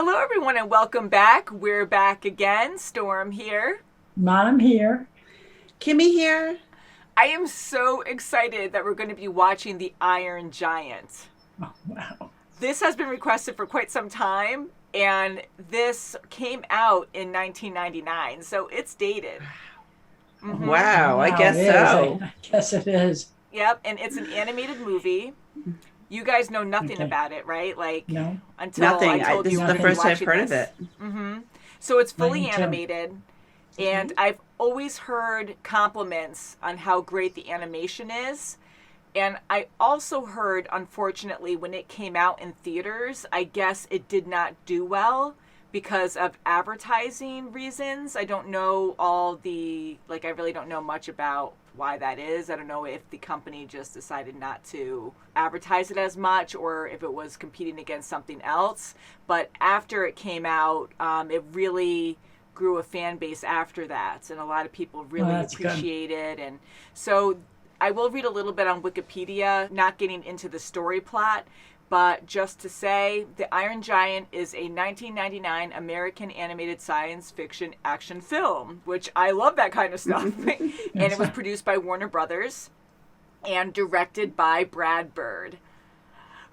Hello, everyone, and welcome back. We're back again. Storm here. Mom here. Kimmy here. I am so excited that we're going to be watching The Iron Giant. Oh, wow. This has been requested for quite some time, and this came out in 1999, so it's dated. Mm-hmm. Wow, I guess so. I guess it is. Yep, and it's an animated movie. You guys know nothing about it, right? Like, no, until nothing. I told this you is the first I've heard of it. Mm-hmm. So it's fully animated, and I've always heard compliments on how great the animation is. And I also heard, unfortunately, when it came out in theaters, I guess it did not do well because of advertising reasons. I don't know I really don't know much about why that is. I don't know if the company just decided not to advertise it as much or if it was competing against something else. But after it came out, it really grew a fan base after that, and a lot of people really appreciate it. And so I will read a little bit on Wikipedia, not getting into the story plot, but just to say, The Iron Giant is a 1999 American animated science fiction action film, which I love that kind of stuff. And it was produced by Warner Brothers and directed by Brad Bird.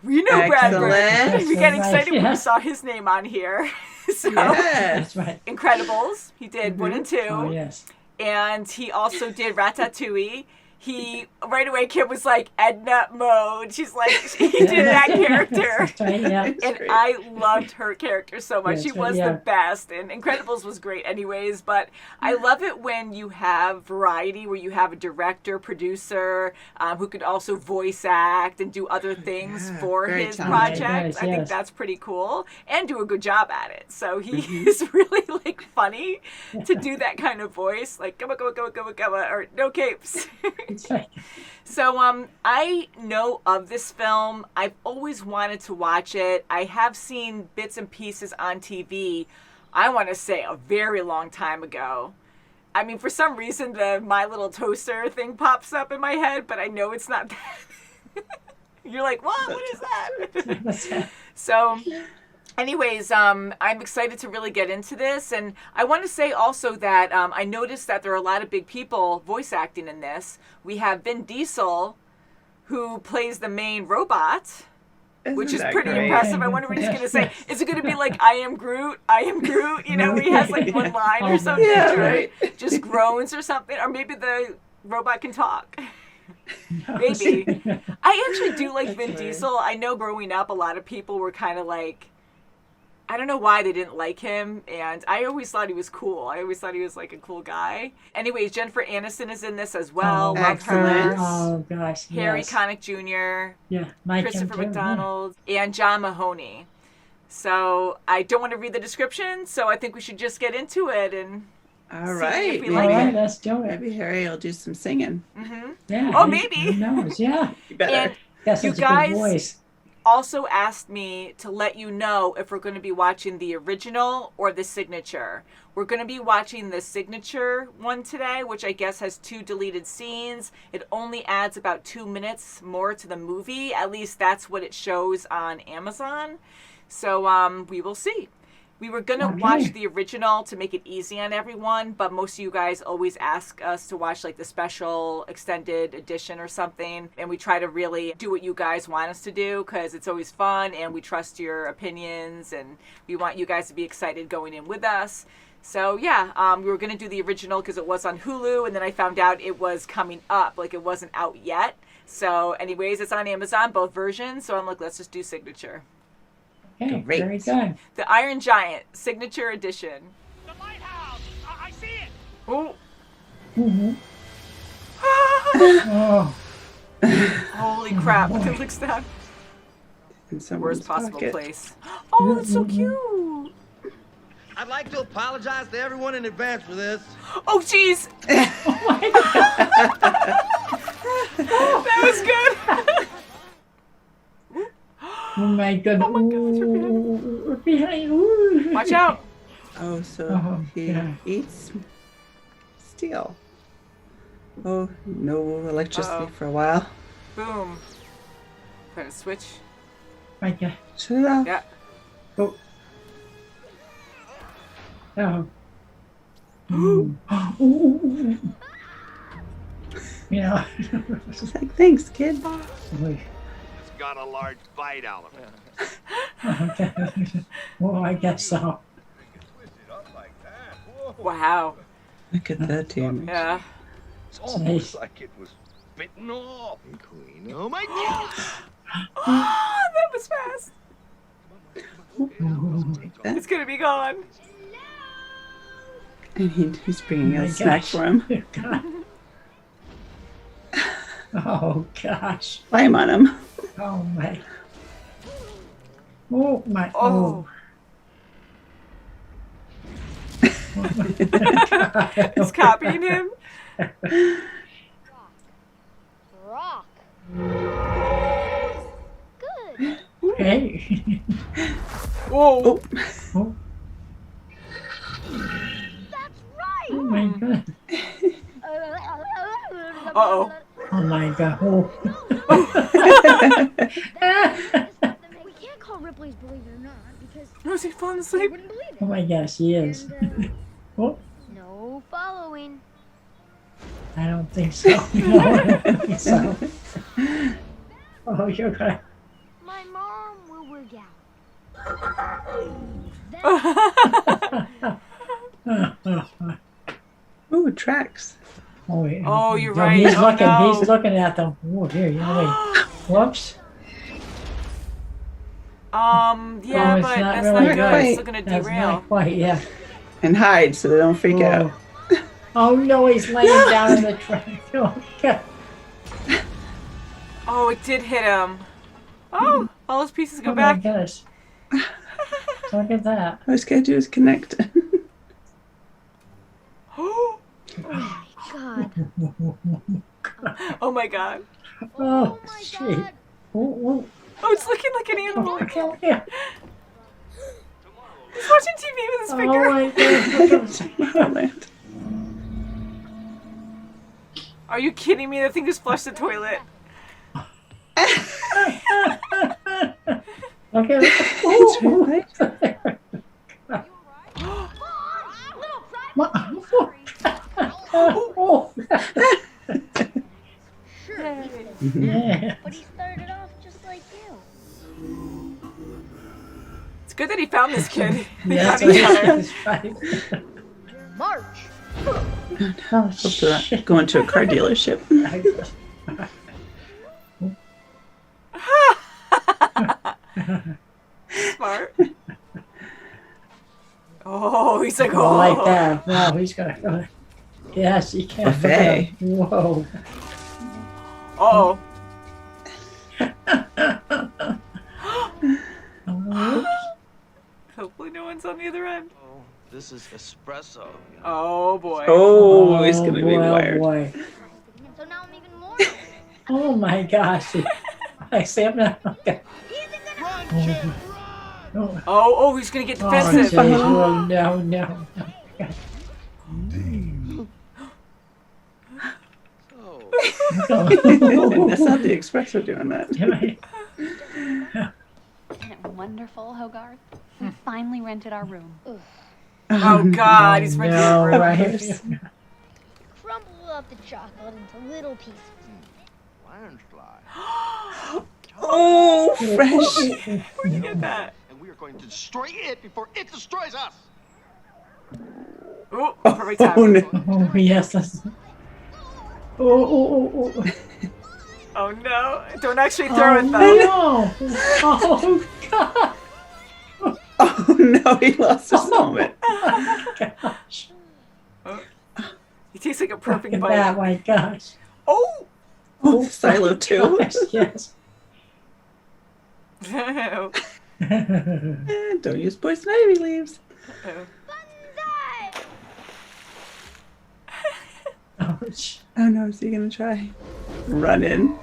We know Brad Bird. We get excited when we saw his name on here. So, that's right. Incredibles. He did 1 and 2. Oh, yes. And he also did Ratatouille. He, right away, Kim was like, Edna Mode. She's like, he did that character. Right, yeah. And I loved her character so much. She was the best. And Incredibles was great anyways. But I love it when you have variety, where you have a director, producer, who could also voice act and do other things for his project. I think that's pretty cool. And do a good job at it. So he is really, like, funny to do that kind of voice. Like, come on, or no capes. So I know of this film. I've always wanted to watch it. I have seen bits and pieces on TV, I want to say a very long time ago. I mean, for some reason, the My Little Toaster thing pops up in my head, but I know it's not that. You're like, what? What is that? So anyways, I'm excited to really get into this. And I want to say also that I noticed that there are a lot of big people voice acting in this. We have Vin Diesel, who plays the main robot, which is pretty impressive. I wonder what he's going to say. Is it going to be like, I am Groot? I am Groot? You know, he has like one line or something. Yeah, right. Just groans or something. Or maybe the robot can talk. Maybe. I actually do like Vin Diesel. I know growing up, a lot of people were kind of like, I don't know why they didn't like him, and I always thought he was cool. I always thought he was like a cool guy. Anyways, Jennifer Aniston is in this as well. Love her. Oh, gosh. Harry Connick Jr., Christopher McDonald, and John Mahoney. So I don't want to read the description, so I think we should just get into it and all right. See if we like it. Let's do it. Maybe Harry will do some singing. Mm-hmm. Yeah. Oh, maybe. Who knows? Yeah. You better. Yes, you it's guys a good voice. Also asked me to let you know if we're going to be watching the original or the signature. We're going to be watching the signature one today, which I guess has 2 deleted scenes. It only adds about 2 minutes more to the movie. At least that's what it shows on Amazon. So we will see. We were going to watch the original to make it easy on everyone, but most of you guys always ask us to watch like the special extended edition or something, and we try to really do what you guys want us to do because it's always fun and we trust your opinions and we want you guys to be excited going in with us. So yeah, we were going to do the original because it was on Hulu, and then I found out it was coming up, like it wasn't out yet. So anyways, it's on Amazon, both versions, so I'm like, let's just do signature. Okay, very good. The Iron Giant, Signature Edition. The lighthouse! I see it! Oh. Mm-hmm. Oh. Holy crap. It looks down. In Worst possible pocket. place. Oh, that's so cute. I'd like to apologize to everyone in advance for this. Oh, jeez. Oh, my God. That was good. Oh, my God. Oh, my God. Ooh, behind. Ooh. Watch out. Oh, so he eats steel. Oh, no electricity for a while. Boom. Try to switch. My God. Shut it off. Yeah. Oh. Oh. Ooh. Yeah. She's like, thanks, kid. Wait. It's got a large bite out of it. Okay. Well, I guess so. Wow. Look at that damage. Yeah. It's almost like it was bitten off. Queen. Oh my God! Oh, that was fast. Take that. It's gonna be gone. And he's bringing Oh a my snack gosh. for him. Oh gosh. Climb on him. Oh my. Oh my. Oh. It's copying him. Rock. Good. Hey. Whoa. Oh, That's right. oh my god. Uh-oh. Oh my god. Oh. We can't call Ripley's Believe It or Not because Oh, is he falling they asleep? wouldn't believe Oh it. my gosh, he is. And, Oh, no following. I don't think so. No, I don't think so. Oh, you're right. My mom will wig out. Ooh, tracks. Oh, yeah. Oh, you're No, right. He's Oh, looking. no. He's looking at them. Oh, here, you know, wait. Whoops. Yeah, Oh, it's but not that's really not good. good. It's still gonna That's derail. not quite. Yeah. And hide so they don't freak out. Oh no, he's laying down in the track. Oh god. Oh, it did hit him. Oh, all those pieces go Oh my back. gosh. Look at that. All he's got to do is connect. Oh God. my god. Oh, my shit. God. Oh, Oh, it's looking like an animal. oh, oh, yeah. He's watching TV with his Oh finger. my gosh. Tomorrowland. Are you kidding me? That thing just flushed the toilet. Look at it. It's right. Oh, Sure. yeah. But he started off just like you. It's good that he found this kid. They That's found each other. right. March. Oh, Hope they're not going to a car dealership. Smart. Oh, he's like, Oh, oh. like that. Wow, he's gonna go. Yes, he can. Look at Buffet. him. Whoa. Oh. Oh, Hopefully no one's on the other end. Oh, this is espresso. Oh boy. Oh, he's going to be boy, wired. Oh, boy. So now I'm even more. Oh my gosh. I see him now. Okay. Run, Cheng, run! Oh, He's gonna get oh, defensive. geez. Oh, no. Oh, That's not the espresso doing that. Isn't it wonderful, Hogarth? We finally rented our room. Oh God, he's renting no, a room. right? Crumble up the chocolate into little pieces. Landslide. Oh, fresh. Where'd you get that? And we are going to destroy it before it destroys us. Oh, perfect time. Oh, no. Oh, yes. That's... Oh. Oh no! Don't actually throw it Oh, though. no. Oh, God. Oh, no, he lost his moment. Gosh. He tastes like a Look perfect at bite. that, my gosh. Oh! Oh, silo too. Gosh, yes. Oh. Don't use poison ivy leaves. Ouch. Oh no, is he going to try? Run in.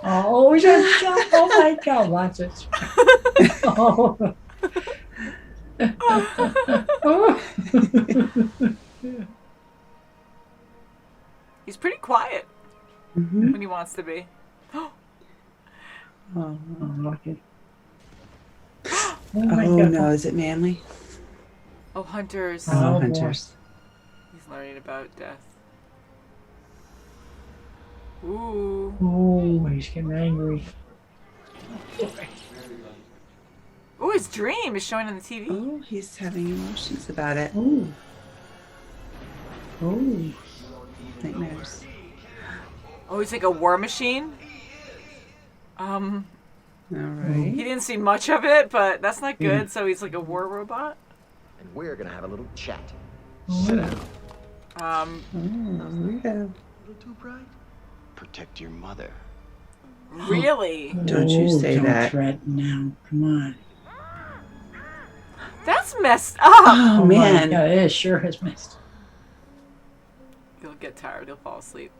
Oh, just jump. Oh my God, watch it. Oh. He's pretty quiet Mm-hmm. when he wants to be. Oh, Oh, look at. Oh my oh God. no, is it manly? Oh, hunters. Oh, boy. hunters. He's learning about death. Ooh. Oh, he's getting angry. Ooh, his dream is showing on the TV. Oh, he's having emotions about it. Oh. Oh. Nightmares. Oh, he's like a war machine. All He right. didn't see much of it, but that's not good. So he's like a war robot. And we're gonna have a little chat. Sit down. Oh, weirdo. A little too bright? Protect your mother. Really? Don't you say don't that. threaten now. Come on. That's messed up. Oh, My man. God, it sure has missed. He'll get tired. He'll fall asleep.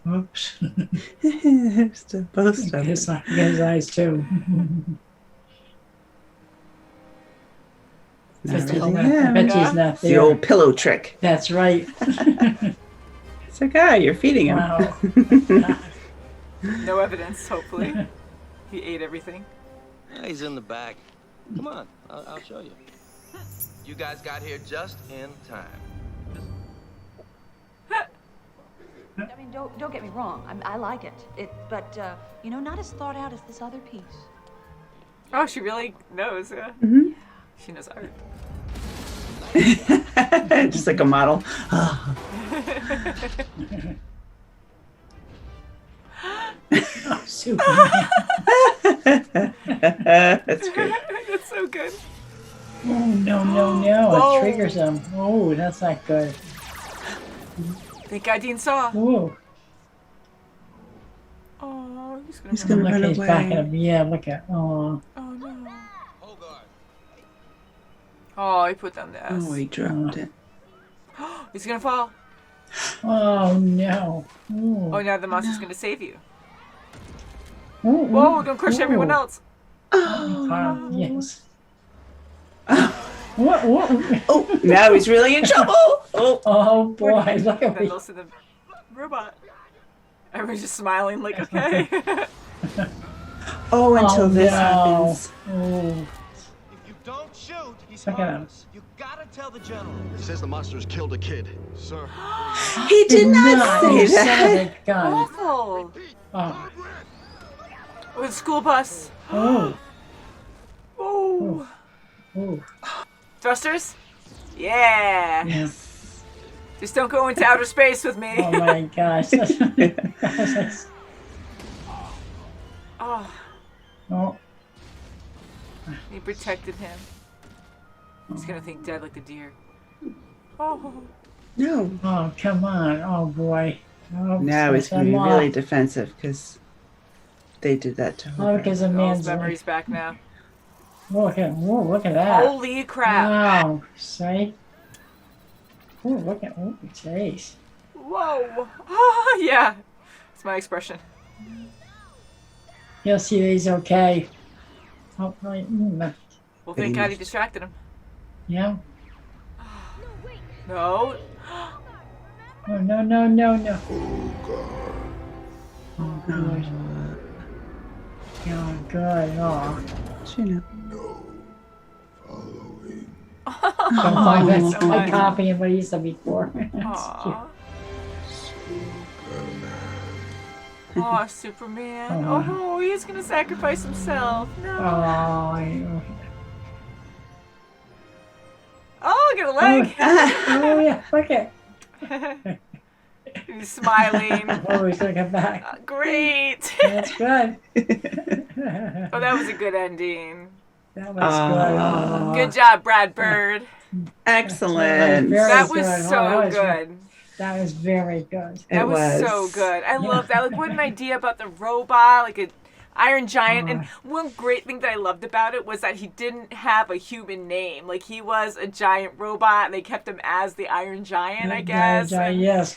Oops. There's the both of His, them. his eyes too. Not Just really I him. bet she's not It's the there. old pillow trick. That's right. It's like, you're feeding him. Wow. No evidence, hopefully. He ate everything. He's in the back. Come on, I'll show you. You guys got here just in time. I mean, don't get me wrong. I like it. But you know, not as thought out as this other piece. Oh, she really knows. Yeah. Mhm. She knows art. Just like a model. Oh, Superman. That's great. That's so good. Oh, no, no, no. Whoa. It triggers him. Oh, that's not good. Thank God Dean saw. Whoa. Oh, He's gonna Look, run he's backing away. up. Yeah, look at. Oh. Oh no. Hogarth. Oh, he put down the S. Oh, he dropped it. He's gonna fall. Oh, no. Ooh. Oh, now the monster's gonna save you. Ooh, ooh, Whoa, don't crush everyone ooh. else. Yes. What? Oh, now he's really in trouble. Oh, Oh, boy. Look Then at me. they'll see the robot. Everyone's just smiling like, okay. oh, until Oh, this no. happens. Oh. If you don't shoot, he's Look at him. harmless. You gotta tell the general. He says the monsters killed a kid. Sir. He did not say you son that. of a gun. Awful. Oh. With a school bus. Oh. Oh. Oh. Thrusters? Yeah. Yes. Just don't go into outer space with me. Oh my gosh. Oh, Oh. he protected him. He's gonna think dead like the deer. Oh. No. Oh, come on. Oh, boy. Oh, Now he's going to be I'm really off. defensive because they did that to Oh, him. because the All his man's memories back now. Look at, whoa, look at that. Holy crap. Wow. See? Oh, look at, oh, jeez. Whoa. Oh, yeah. It's my expression. He'll see that he's okay. Oh, right. Well, thank God he distracted him. Yeah. No. Oh, no, no, no, no. Oh, good. Oh, good. Oh. You know. Don't mind that's that. so I'm nice. copying what he said before. Aw. Oh, Superman. Aw. Oh, he's gonna sacrifice himself. No. Oh, Oh, get a leg. oh, yeah, look at. He's smiling. Oh, he's gonna come back. Great. That's good. Oh, that was a good ending. That was good. Oh. Good job, Brad Bird. Excellent. Very That was good. so Oh, that was good. That was very good. That was was. so good. I love that. Like, what an idea about the robot, like an Iron Giant. And one great thing that I loved about it was that he didn't have a human name. Like, he was a giant robot, and they kept him as the Iron Giant, I guess. And, Yes.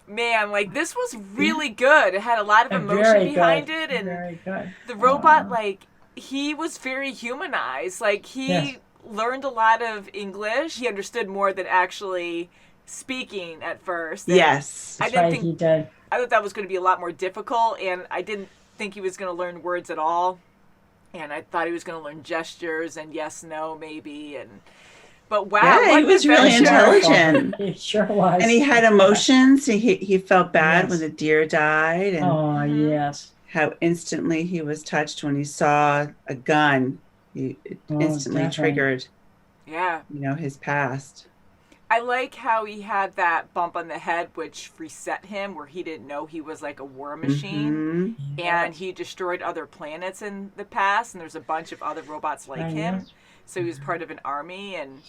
man, like, this was really good. It had a lot of emotion Very behind good. it. And Very good. the robot, like, he was very humanized. Like, he Yes. learned a lot of English. He understood more than actually speaking at first. And Yes. I That's didn't right, think he did. I thought that was going to be a lot more difficult, and I didn't think he was going to learn words at all. And I thought he was going to learn gestures and yes, no, maybe. But wow, yeah, he was really intelligent. He sure was. And he had emotions. He felt bad when the deer died. And yes. How instantly he was touched when he saw a gun. It instantly triggered, his past. I like how he had that bump on the head, which reset him, where he didn't know he was like a war machine. Mm-hmm. And he destroyed other planets in the past, and there's a bunch of other robots like him. So he was part of an army. And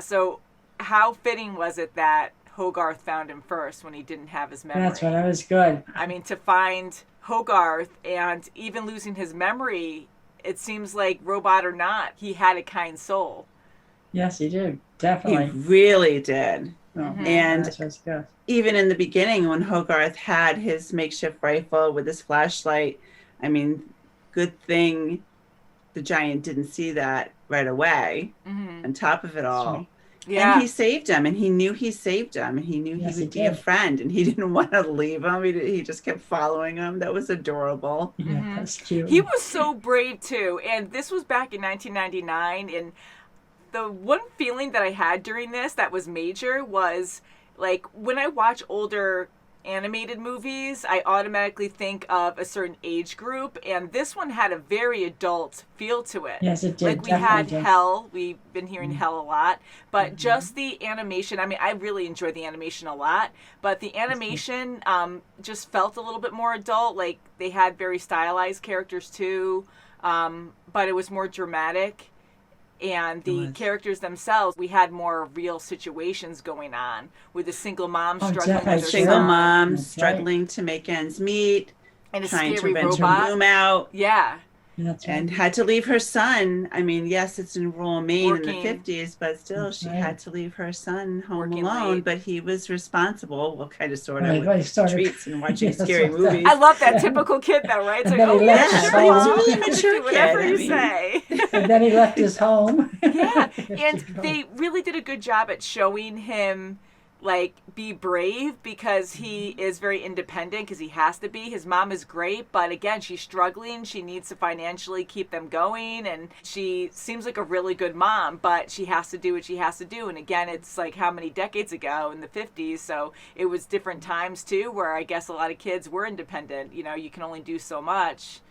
so how fitting was it that Hogarth found him first when he didn't have his memory? That's what I was good. I mean, to find Hogarth and even losing his memory, it seems like, robot or not, he had a kind soul. Yes, he did. Definitely. He really did. Mm-hmm. And that's good. Even in the beginning, when Hogarth had his makeshift rifle with his flashlight, I mean, good thing the giant didn't see that right away on top of it all. Right. Yeah. And he saved him, and he knew he saved him, and he knew he would be a friend, and he didn't want to leave him. He just kept following him. That was adorable. Yeah, that's cute. He was so brave, too. And this was back in 1999, and the one feeling that I had during this that was major was, like, when I watch older animated movies, I automatically think of a certain age group, and this one had a very adult feel to it. Yes, it did. Like, we had Hell. We've been hearing Hell a lot, but just the animation, I mean, I really enjoyed the animation a lot, but the animation just felt a little bit more adult. Like, they had very stylized characters too, but it was more dramatic. And the characters themselves, we had more real situations going on with a single mom struggling with her single son. mom struggling to make ends meet, and trying to scary rent robot. her room out. Yeah. And had to leave her son. I mean, yes, it's in rural Maine in the Working. 50s, but still, she had to leave her son home Working alone. late. But he was responsible, well, kind of, sort of, Right, with sort of. treats and watching Yes, scary that's movies. I love that typical kid, though, right? It's And like, then oh, he yeah, left his sure, he was a Mom. really mature kid. Whatever I you mean. say. And then he left his home. Yeah, and they really did a good job at showing him, like, be brave, because he is very independent, because he has to be. His mom is great, but again, she's struggling. She needs to financially keep them going, and she seems like a really good mom, but she has to do what she has to do. And again, it's like how many decades ago, in the 50s, so it was different times too, where I guess a lot of kids were independent. You know, you can only do so much.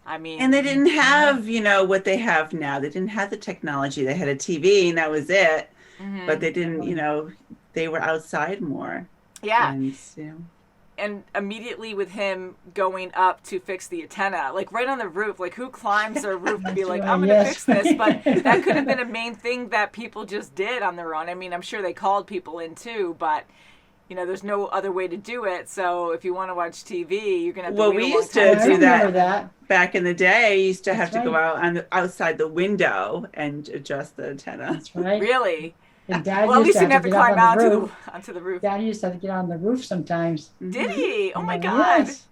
I mean, And they didn't have, what they have now. They didn't have the technology. They had a TV, and that was it. But they didn't, they were outside more. Yeah. And, and immediately with him going up to fix the antenna, like right on the roof, like who climbs their roof to be like, I'm going to fix this? But that could have been a main thing that people just did on their own. I mean, I'm sure they called people in too, but there's no other way to do it. So if you want to watch TV, you're going to have to wait we a long used to time. do remember that back in the day. You used to have That's to go right. out outside the window and adjust the antenna. That's right. Really? And Dad Well, at used least to you have didn't have to to get up climb on the out roof. onto the roof. Dad used to have to get on the roof sometimes. Did he? Oh my And, God. yes.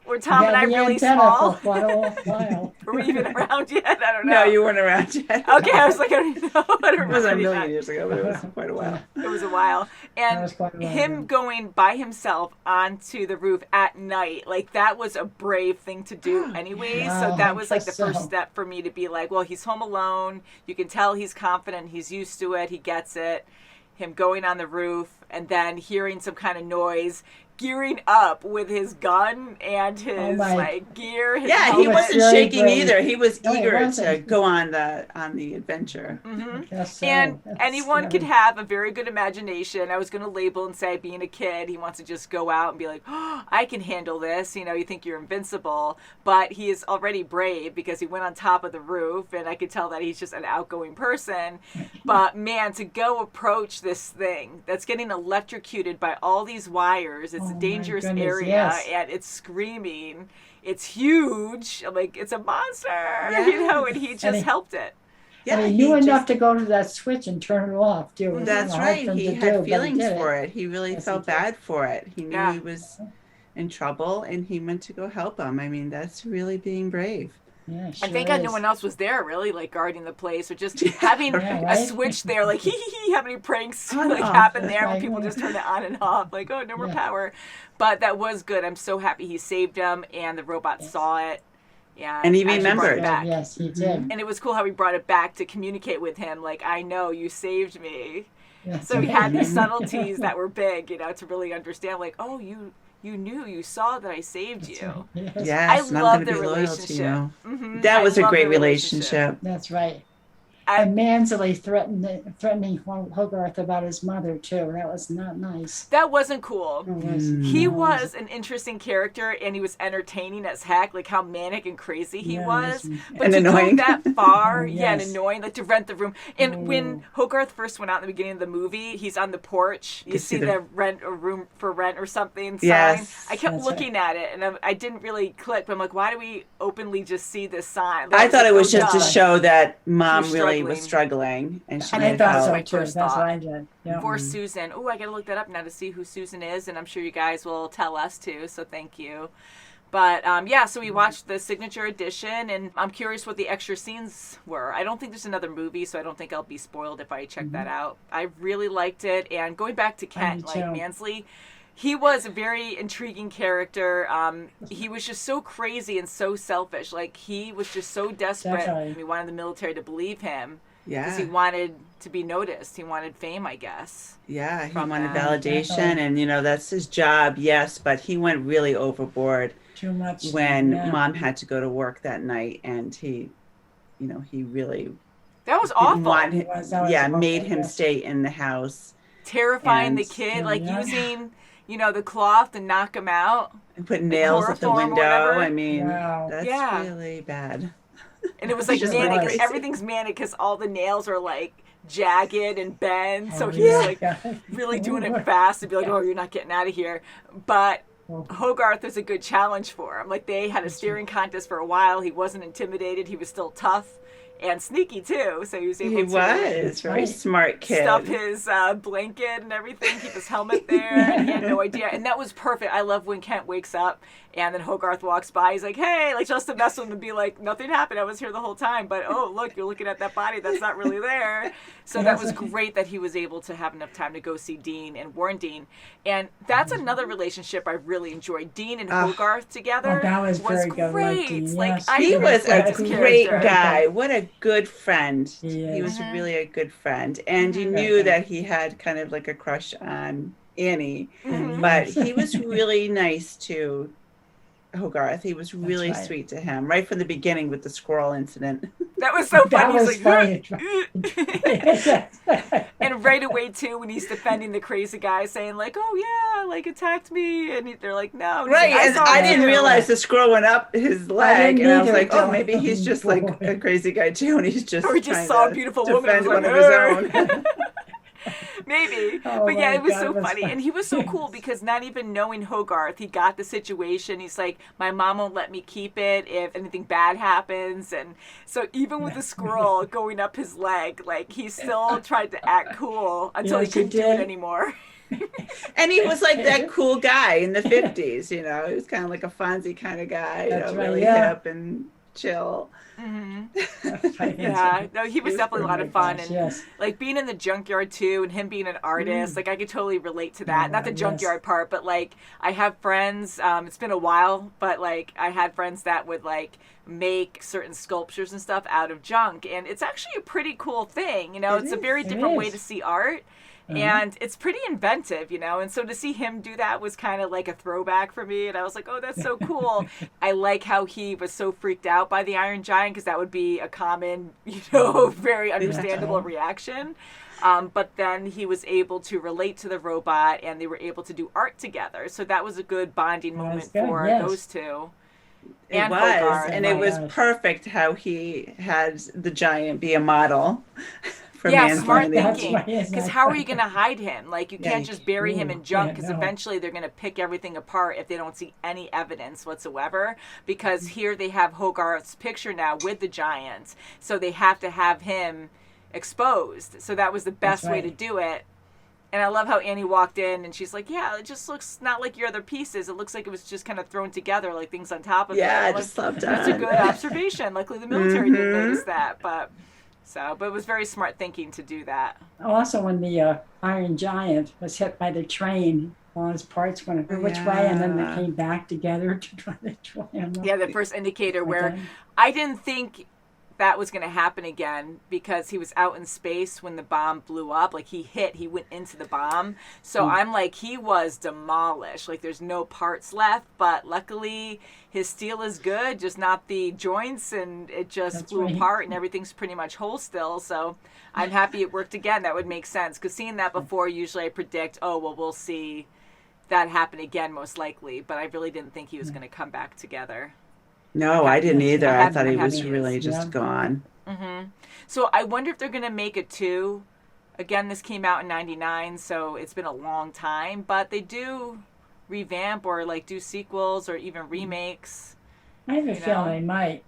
Were Tom and I the really antenna small? For quite a while. Were we even around yet? I don't know. No, you weren't around yet. Okay, I was like, I don't even know. I don't It remember was a any of million that. years ago, but it was quite a while. It was a while. That was And quite a while him ago. going by himself onto the roof at night, like that was a brave thing to do anyways. Wow, So that was like the guess first so. step for me to be like, well, he's home alone. You can tell he's confident. He's used to it. He gets it. Him going on the roof and then hearing some kind of noise, gearing up with his gun and his my. gear. His Yeah, he helmet. wasn't very shaking brave. either. He was No, he eager to wasn't. go on the adventure. Guess so. And That's anyone could scary. have a very good imagination. I was going to label and say, being a kid, he wants to just go out and be like, oh, I can handle this. You think you're invincible. But he is already brave because he went on top of the roof, and I could tell that he's just an outgoing person. But man, to go approach this thing that's getting electrocuted by all these wires, it's Oh, a my dangerous goodness, area, yes. and it's screaming. It's huge. I'm like, it's a monster, and he just he- helped it. Yeah, And he knew enough to go to that switch and turn it off, too. It was That's hard right. for him He to had do, but feelings did for it. He really Yes, felt he did. bad for it. He knew Yeah. he was in trouble, and he went to go help him. I mean, that's really being brave. Yeah, And thank God no one else was there, really, like guarding the place, or just having a switch there, like how many pranks like happen there when people just turn it on and off, like, oh, no more power. But that was good. I'm so happy he saved him, and the robot saw it. Yeah, and he remembered. Yes, he did. And it was cool how he brought it back to communicate with him, like, I know you saved me. Yes. So he had these subtleties that were big, to really understand, like, oh, you knew, you saw that I saved you. Yes. Yes, I love their relationship. That was a great relationship. That's right. And Mansley threatening Hogarth about his mother too. That was not nice. That wasn't cool. He No, was an interesting character, and he was entertaining as heck, like how manic and crazy he was. But and to annoying. go that far, Yes. and annoying, like to rent the room. And when Hogarth first went out in the beginning of the movie, he's on the porch. You see the rent a room for rent or something sign. Yes. I kept looking at it, and I didn't really click. But I'm like, why do we openly just see this sign? I thought it was like, just to show that Mom really struggling. was struggling, and she I needed thought help. so my too. first That's thought. what I did. Yep. For Susan. Oh, I got to look that up now to see who Susan is, and I'm sure you guys will tell us too, so thank you. But so we watched the signature edition, and I'm curious what the extra scenes were. I don't think there's another movie, so I don't think I'll be spoiled if I check that out. I really liked it, and going back to Kent, like Mansley, he was a very intriguing character. He was just so crazy and so selfish. Like, he was just so desperate. Definitely. He wanted the military to believe him. Because Yeah. he wanted to be noticed. He wanted fame, I guess. Yeah, he from wanted that. validation, and that's his job, yes, but he went really overboard Too much. when Yeah. Mom had to go to work that night, and he really That was didn't awful. want That was made awful, him yes. stay in the house Terrifying And- the kid, like Yeah. using, the cloth to knock him out. and put nails at the chloroform or window. whatever. I mean, Wow. that's Yeah. really bad. And it was like Just manic. crazy. Everything's manic because all the nails are like jagged and bent. So Oh, he's yeah. like really doing it fast to be like, oh, you're not getting out of here. But Hogarth was a good challenge for him. Like, they had a steering contest for a while. He wasn't intimidated. He was still tough and sneaky too. So he was able He to was very smart kid. stuff his blanket and everything, keep his helmet there, and he had no idea. And that was perfect. I love when Kent wakes up and then Hogarth walks by. He's like, hey, like just to mess with him and be like, nothing happened. I was here the whole time. But, oh, look, you're looking at that body that's not really there. So that was great that he was able to have enough time to go see Dean and warn Dean. And that's another relationship I really enjoyed. Dean and Hogarth together that was very good, great. Dean, Like, yes. I He really was liked a his great character. guy. What a good friend. He was Mm-hmm. really a good friend. And you knew that he had kind of like a crush on Annie. Mm-hmm. But he was really nice to Hogarth. He was really right. sweet to him right from the beginning with the squirrel incident. That was so That funny. was He's like, funny. and right away too, when he's defending the crazy guy, saying like, "Oh yeah, like attacked me," and they're like, "No." And he's Right, like, and saw I it didn't too." realize the squirrel went up his leg, didn't and I was either like, "Oh, until- maybe he's just like a crazy guy too, and he's just Or he just trying saw a to beautiful woman defend and was one like, of his own." Maybe. Oh But yeah, my it was God, so it was funny. funny. And he was so cool because not even knowing Hogarth, he got the situation. He's like, my mom won't let me keep it if anything bad happens. And so even with the squirrel going up his leg, like he still tried to act cool until he Yes, he couldn't do it did. anymore. And he was like that cool guy in the 50s, He was kind of like a Fonzie kind of guy, That's right, really yeah. hip and chill. Yeah, no, he was definitely a lot of fun. And Yes. like being in the junkyard too, and him being an artist, like I could totally relate to that. Not the junkyard part, but like I have friends, it's been a while, but like I had friends that would like make certain sculptures and stuff out of junk, and it's actually a pretty cool thing. It's a very different way is. to see art. And it's pretty inventive, and so to see him do that was kind of like a throwback for me, and I was like, oh, that's so cool. I like how he was so freaked out by the Iron Giant, because that would be a common, very understandable reaction. But then he was able to relate to the robot, and they were able to do art together, so that was a good bonding moment good, for yes. those two. It was, Hogarth. and it was gosh. perfect how he had the giant be a model for Yeah, Mansley smart and the- That's thinking. right, yes, Because that's how are right. you going to hide him? Like, you can't just bury him in junk, because no. eventually they're going to pick everything apart if they don't see any evidence whatsoever. Because here they have Hogarth's picture now with the giants, so they have to have him exposed. So that was the best way to right. do it. And I love how Annie walked in and she's like, yeah, it just looks not like your other pieces. It looks like it was just kind of thrown together, like things on top of it. Yeah, I'm just like, slapped on. that's a good observation. Luckily the military didn't notice that. But it was very smart thinking to do that. Also, when the Iron Giant was hit by the train, all his parts went which way, and then they came back together to try to destroy him. Yeah, the first indicator where I didn't think that was going to happen again because he was out in space when the bomb blew up. Like he went into the bomb. So I'm like, he was demolished. Like there's no parts left, but luckily his steel is good, just not the joints, and it just flew apart and everything's pretty much whole still. So I'm happy it worked again. That would make sense because seeing that before, usually I predict, oh, well, we'll see that happen again most likely, but I really didn't think he was going to come back together. No, I didn't either. I thought he was really just gone. So I wonder if they're going to make a 2. Again, this came out in 99, so it's been a long time, but they do revamp or like do sequels or even remakes. I have a feeling they might.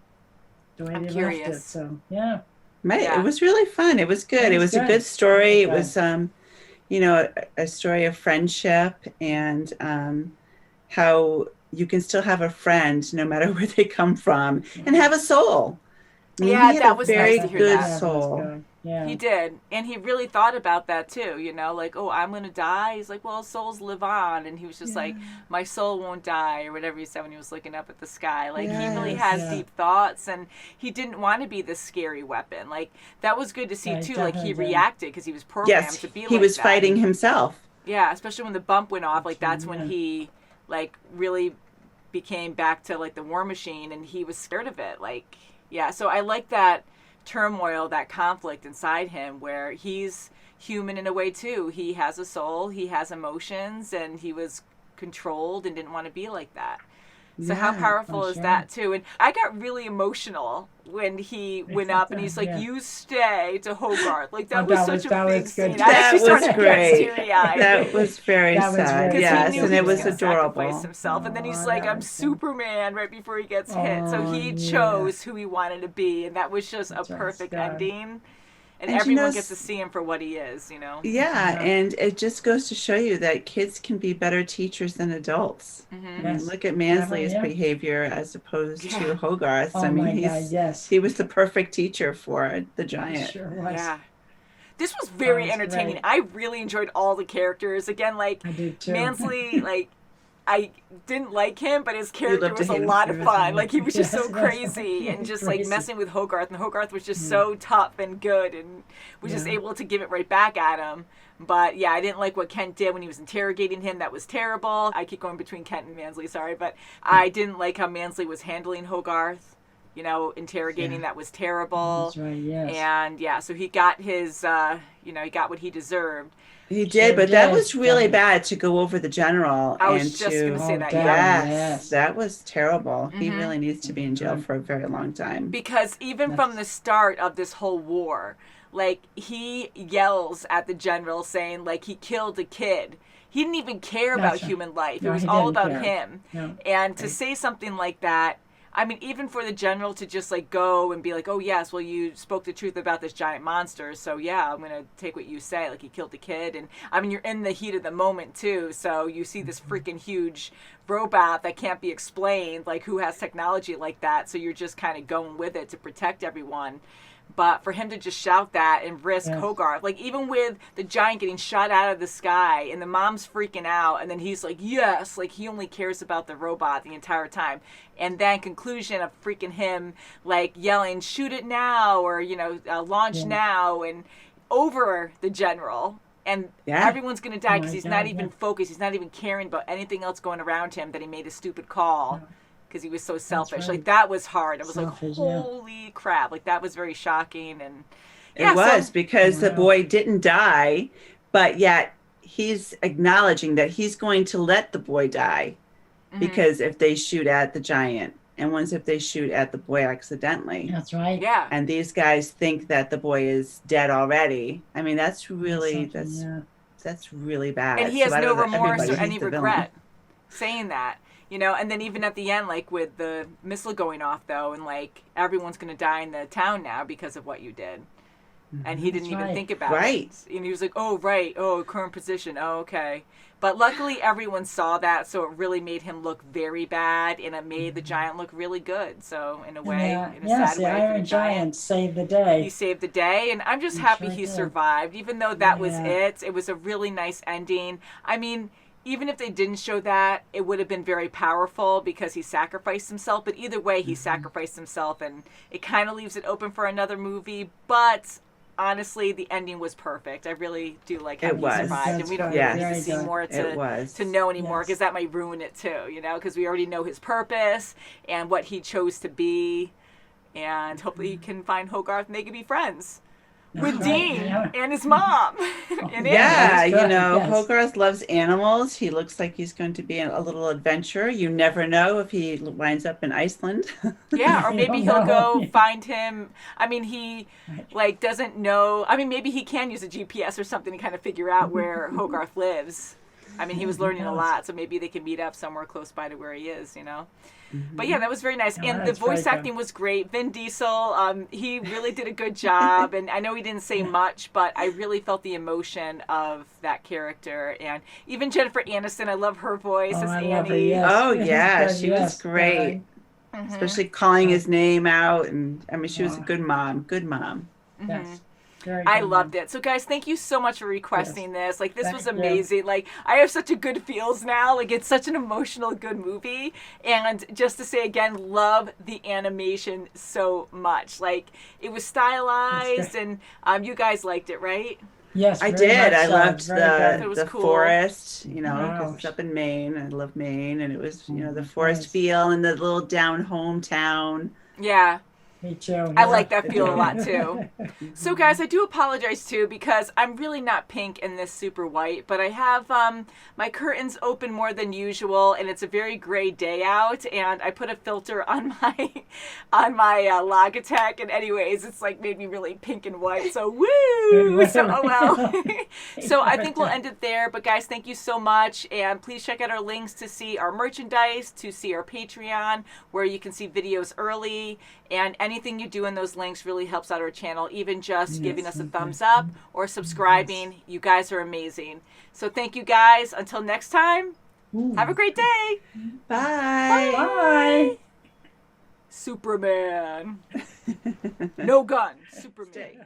The way I'm they curious. left it, so yeah. It was really fun. It was good. It was a good story. It was, a story of friendship and how you can still have a friend no matter where they come from and have a soul. I mean, yeah, he had that a was very nice to hear good that. soul. Yeah. He did. And he really thought about that too, like, oh, I'm going to die. He's like, well, souls live on. And he was just like, my soul won't die, or whatever he said when he was looking up at the sky. Like, he really has deep thoughts, and he didn't want to be this scary weapon. Like, that was good to see too. Like, he reacted because he was programmed to be like that. He was fighting himself. Yeah, especially when the bump went off. Like, that's when he, like, really became back to, like, the war machine, and he was scared of it. Like, yeah, so I like that turmoil, that conflict inside him where he's human in a way too. He has a soul, he has emotions, and he was controlled and didn't want to be like that. So how powerful is that too? And I got really emotional when he went up and he's like, you stay to Hogarth. Like that was such a big scene. That was great. That was very sad. Yes, and it was adorable. Sacrifice himself. And then he's like, I'm Superman right before he gets hit. So he chose who he wanted to be. And that was just a perfect ending. And everyone gets to see him for what he is, Yeah, and it just goes to show you that kids can be better teachers than adults. Mm-hmm. I mean, look at Mansley's behavior as opposed to Hogarth's. I mean, he was the perfect teacher for the giant. Sure was. Yeah. This was very entertaining. Great. I really enjoyed all the characters. Again, like, I did too. Mansley, like, I didn't like him, but his character was a lot of fun. Like, he was just so crazy and just, like, messing with Hogarth. And Hogarth was just so tough and good and was just able to give it right back at him. But, yeah, I didn't like what Kent did when he was interrogating him. That was terrible. I keep going between Kent and Mansley, sorry. But I didn't like how Mansley was handling Hogarth. Interrogating, that was terrible. That's right, yes. And, so he got his, he got what he deserved. He did, but that was really bad to go over the general. I was just going to say that. Yes, that was terrible. Mm-hmm. He really needs to be in jail for a very long time. Because even from the start of this whole war, like, he yells at the general saying, like, he killed a kid. He didn't even care about human life. It was all about him. No. And to say something like that, I mean, even for the general to just, like, go and be like, oh, yes, well, you spoke the truth about this giant monster, so, yeah, I'm going to take what you say. Like, he killed the kid. And, I mean, you're in the heat of the moment, too, so you see this freaking huge robot that can't be explained, like, who has technology like that, so you're just kind of going with it to protect everyone. But for him to just shout that and risk Hogarth, like, even with the giant getting shot out of the sky and the mom's freaking out, and then he's like, yes, like, he only cares about the robot the entire time. And then conclusion of freaking him, like, yelling, shoot it now, or, launch now, and over the general. And everyone's going to die because he's not even focused. He's not even caring about anything else going around him, that he made a stupid call. Because he was so selfish. Like, that was hard. I was like, holy crap. Like, that was very shocking. And it was because the boy didn't die, but yet he's acknowledging that he's going to let the boy die because if they shoot at the giant, and once if they shoot at the boy accidentally. That's right. Yeah. And these guys think that the boy is dead already. I mean, that's really bad. And he has no remorse or any regret saying that. And then even at the end, like, with the missile going off, though, and, like, everyone's going to die in the town now because of what you did. and he didn't even think about Right. it. And he was like, "Oh, right. Oh, current position. Oh, okay." But luckily, everyone saw that, so it really made him look very bad, and it made the giant look really good. So, in a way, in a yes, sad the way, for Iron the giant, Giant saved the day. he saved the day, and I'm just He happy sure he did. survived. Even though that was Yeah. it, it was a really nice ending. I mean, even if they didn't show that, it would have been very powerful because he sacrificed himself. But either way, he sacrificed himself, and it kind of leaves it open for another movie. But honestly, the ending was perfect. I really do like how It he was. survived, and we don't Yes. really need to Very see good. more It was. to know anymore, Yes. because that might ruin it too. You know, because we already know his purpose and what he chose to be, and hopefully he can find Hogarth and they can be friends with right, Dean yeah. and his mom. And Yeah, That's you good, know, yes. Hogarth loves animals. He looks like he's going to be a little adventurer. You never know if he winds up in Iceland. Yeah, or You maybe don't he'll know. go find him. I mean, he like doesn't know. I mean, maybe he can use a GPS or something to kind of figure out where Hogarth lives. I mean, he was learning a lot, so maybe they can meet up somewhere close by to where he is, you know. But yeah, that was very nice. Oh, And the that's very voice good. acting was great. Vin Diesel, he really did a good job. And I know he didn't say much, but I really felt the emotion of that character. And even Jennifer Aniston, I love her voice as I Annie. love her, yes. Oh, yeah, Good, she was yes, great. Mhm. Especially calling his name out. And I mean, she was a Wow. good mom. Good mom. Yes. Very I good. loved it. So guys, thank you so much for requesting this. Like, this was Thank you. amazing. Like, I have such a good feels now. Like, it's such an emotional, good movie. And just to say again, love the animation so much. Like, it was stylized, great. and you guys liked it, right? Yes, I very did. much I so. loved Very It the was the cool. forest, you know, Wow. because it's up in Maine. I love Maine, and it was, you know, the Mm, forest nice. feel and the little down hometown. Yeah. Me too. I yeah. like that feel a lot too. So guys, I do apologize too because I'm really not pink in this super white, but I have my curtains open more than usual, and it's a very gray day out, and I put a filter on my Logitech, and anyways, it's like made me really pink and white. So woo! So oh well. So I think we'll end it there. But guys, thank you so much, and please check out our links to see our merchandise, to see our Patreon, where you can see videos early. And anything you do in those links really helps out our channel, even just giving us a thumbs up or subscribing. You guys are amazing. So thank you guys. Until next time, have a great day. Bye. Bye. Superman. No gun. Superman. Stay.